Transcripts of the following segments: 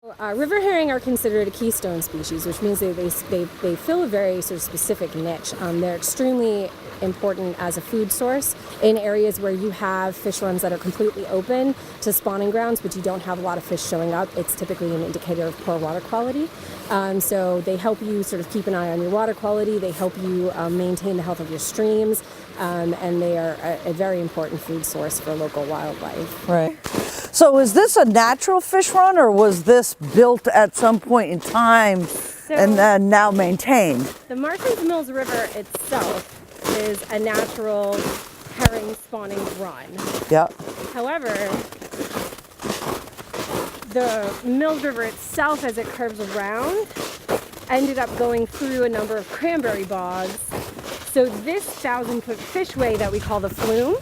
River herring are considered a keystone species, which means they fill a very sort of specific niche. They're extremely important as a food source in areas where you have fish runs that are completely open to spawning grounds, but you don't have a lot of fish showing up. It's typically an indicator of poor water quality. So they help you sort of keep an eye on your water quality. They help you maintain the health of your streams, and they are a very important food source for local wildlife. Right. So is this a natural fish run, or was this built at some point in time and then now maintained? The Martins Mills River itself is a natural herring spawning run. Yeah. However, the Mills River itself, as it curves around, ended up going through a number of cranberry bogs. So this 1,000-foot fishway that we call the flume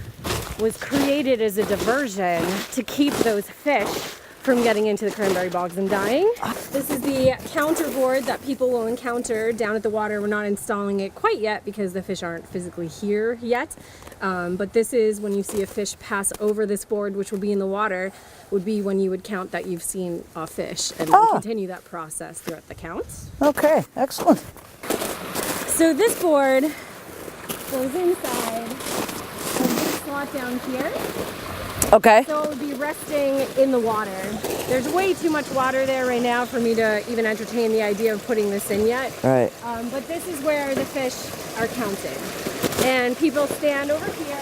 was created as a diversion to keep those fish from getting into the cranberry bogs and dying. This is the counter board that people will encounter down at the water. We're not installing it quite yet because the fish aren't physically here yet. But this is when you see a fish pass over this board, which will be in the water, would be when you would count that you've seen a fish, and then continue that process throughout the counts. Okay, excellent. So this board goes inside this slot down here. Okay. So it would be resting in the water. There's way too much water there right now for me to even entertain the idea of putting this in yet. Right. But this is where the fish are counted. And people stand over here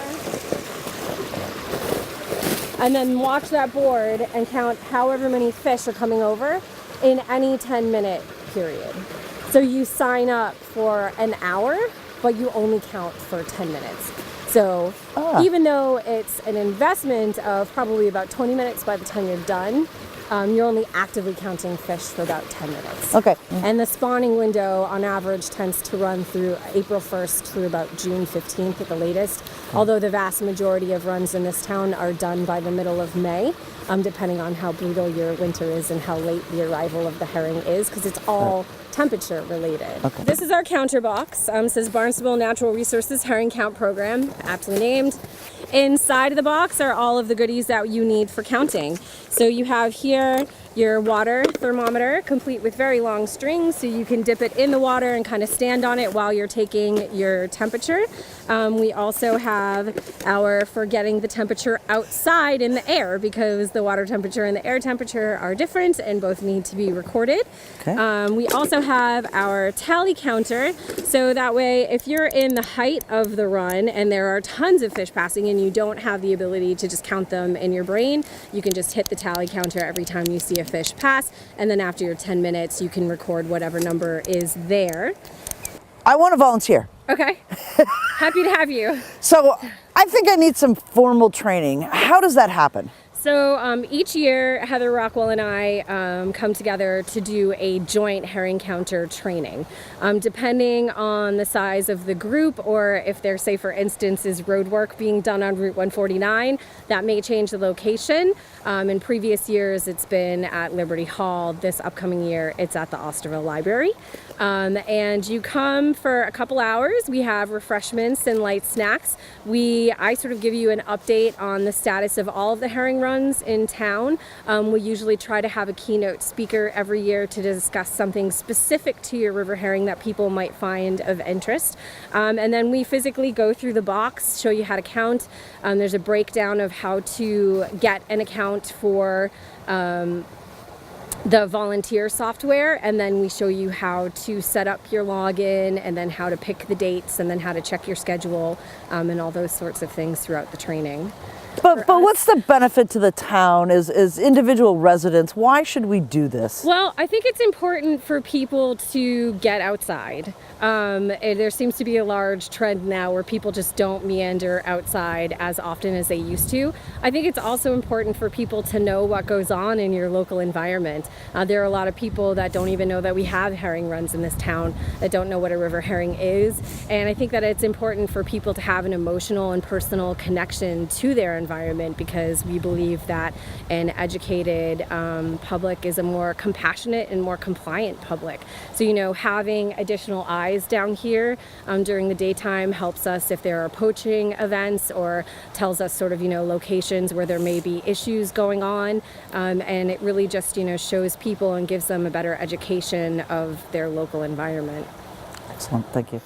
and then watch that board and count however many fish are coming over in any 10-minute period. So you sign up for an hour, but you only count for 10 minutes. So even though it's an investment of probably about 20 minutes by the time you're done, you're only actively counting fish for about 10 minutes. Okay. And the spawning window on average tends to run through April 1st through about June 15th at the latest, although the vast majority of runs in this town are done by the middle of May, depending on how brutal your winter is and how late the arrival of the herring is, because it's all temperature related. Okay. This is our counter box. It says Barnstable Natural Resources Herring Count Program, aptly named. Inside of the box are all of the goodies that you need for counting. So you have here your water thermometer, complete with very long strings, so you can dip it in the water and kind of stand on it while you're taking your temperature. We also have our for getting the temperature outside in the air, because the water temperature and the air temperature are different and both need to be recorded. Okay. We also have our tally counter, so that way if you're in the height of the run and there are tons of fish passing and you don't have the ability to just count them in your brain, you can just hit the tally counter every time you see a fish pass, and then after your 10 minutes you can record whatever number is there. I want to volunteer. Okay. Happy to have you. So I think I need some formal training. How does that happen? So each year, Heather Rockwell and I come together to do a joint herring counter training. Depending on the size of the group, or if there's, say for instance, is road work being done on Route 149, that may change the location. In previous years, it's been at Liberty Hall. This upcoming year, it's at the Osterville Library. And you come for a couple hours. We have refreshments and light snacks. I sort of give you an update on the status of all of the herring runs in town. We usually try to have a keynote speaker every year to discuss something specific to your river herring that people might find of interest. And then we physically go through the box, show you how to count. There's a breakdown of how to get an account for the volunteer software, and then we show you how to set up your login, and then how to pick the dates, and then how to check your schedule, and all those sorts of things throughout the training. But what's the benefit to the town as individual residents? Why should we do this? Well, I think it's important for people to get outside. There seems to be a large trend now where people just don't meander outside as often as they used to. I think it's also important for people to know what goes on in your local environment. There are a lot of people that don't even know that we have herring runs in this town, that don't know what a river herring is. And I think that it's important for people to have an emotional and personal connection to their environment environment, because we believe that an educated public is a more compassionate and more compliant public. So, you know, having additional eyes down here during the daytime helps us if there are poaching events, or tells us sort of, you know, locations where there may be issues going on. And it really just, you know, shows people and gives them a better education of their local environment. Excellent. Thank you.